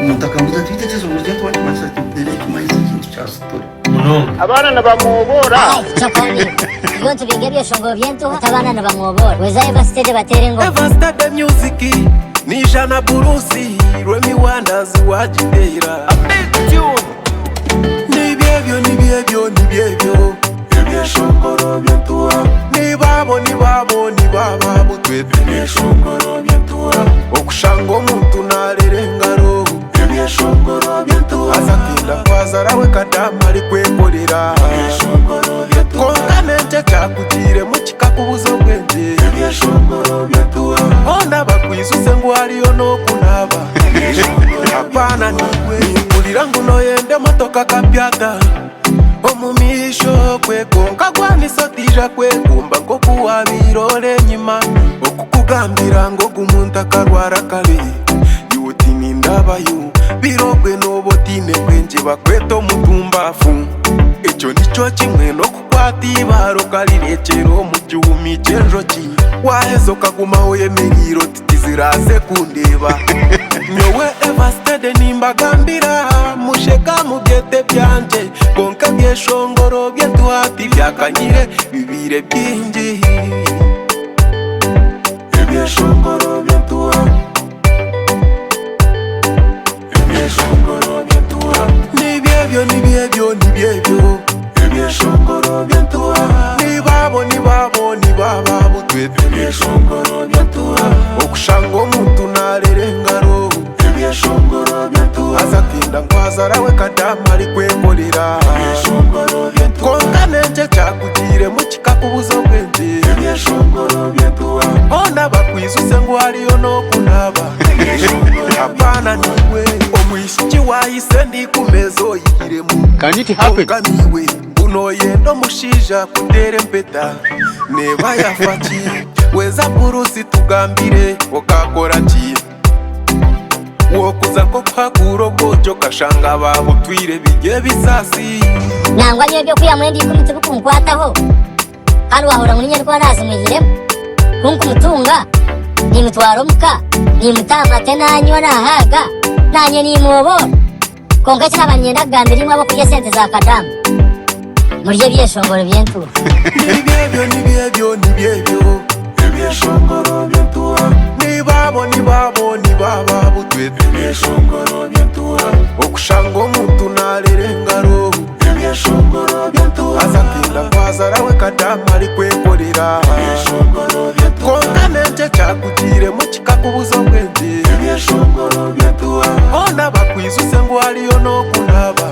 Mutakambuza twitekerezo mu gihe twari maze tudereke mais ikintu cyasutura. Abana nabamubora. Chakani. Gontu bigebye shongo byentu atabana nabamubora. Wezaye bastede batere ngo. Devastate music. Nijana Burusi. Remy Wonders wajidera. Nibyebyo. Shongoro byentu. Nibabo butwete. Shongoro byentu. Okushango muntu narerengaro. Shongoro byentu. Azakinda kwazarawe kadama ari kwekorera. Shongoro byentu. Konkanente cyakugire mu kikakubuzo bwenge. Shongoro byentu. Onda bakwizuse ngo ariyo no kunaba. Apana niwe ulira nguno yende motoka kapyata. Omumisho kwekonka gwanisotija kwekumba ngo kuwabirole nyima. Okukugambira ngo gumuntu akarwara kabi. Yuti ndabayo birogwe nobotine kwenje bakweto mutumbafu. Echo nicho kimwe no kukwata ibaro kalirekero mu cyumi cyenjoki. Wahezo kagumaho yemeriro titiziraze kundeba. Nyowe evastede nimbagambira musheka mu byete byanje. Konka byeshongoro byetu hati byakanyire bibire byingi. Shongoro byetu. Shongoro byentu. Nibyebyo. Shongoro byentu. Nibabo butwete. Shongoro byentu. Okushango omuntu narerengaro. Shongoro byentu. Azakinda kwazarawe kadama ari kwekorera. Shongoro byentu. Konkanente cyakugire mu kikakubuzo bwenge. Shongoro byentu. Onda bakwizuse ngo ariyo no kunaba. Apana niwe omwisiki wahise ndi kumezo yiremu. Can it happen? Kamiwe uno yendo mushija kutere mpeta. Neba yafaki weza Burusi tugambire okakora ki. Wokuza ko kwakuro gojo kashanga babo twire bige bisasi. Nangwa nyebyo kuyamwendi kumutse bukunkwataho. Hano wahora muri nyarwa nazi muhiremo. Kunkumutunga ni mutwaro muka. Ni mutama tena anywa nahaga. Nanye ni mubora. Konka cyabanye nagambira imwe abo kuye sente za kadamu. Murye byeshongoro byentu. Nibyebyo. Shongoro byentu. Nibabo butwete. Shongoro byentu. Okushango omuntu narerengaro. Shongoro byentu. Azakinda kwazarawe kadama ari kwekorera. Shongoro byentu. Konkanente cyakugire mu kikakubuzo bwenge. Shongoro byentu. Onda bakwizuse ngo ariyo no kunaba.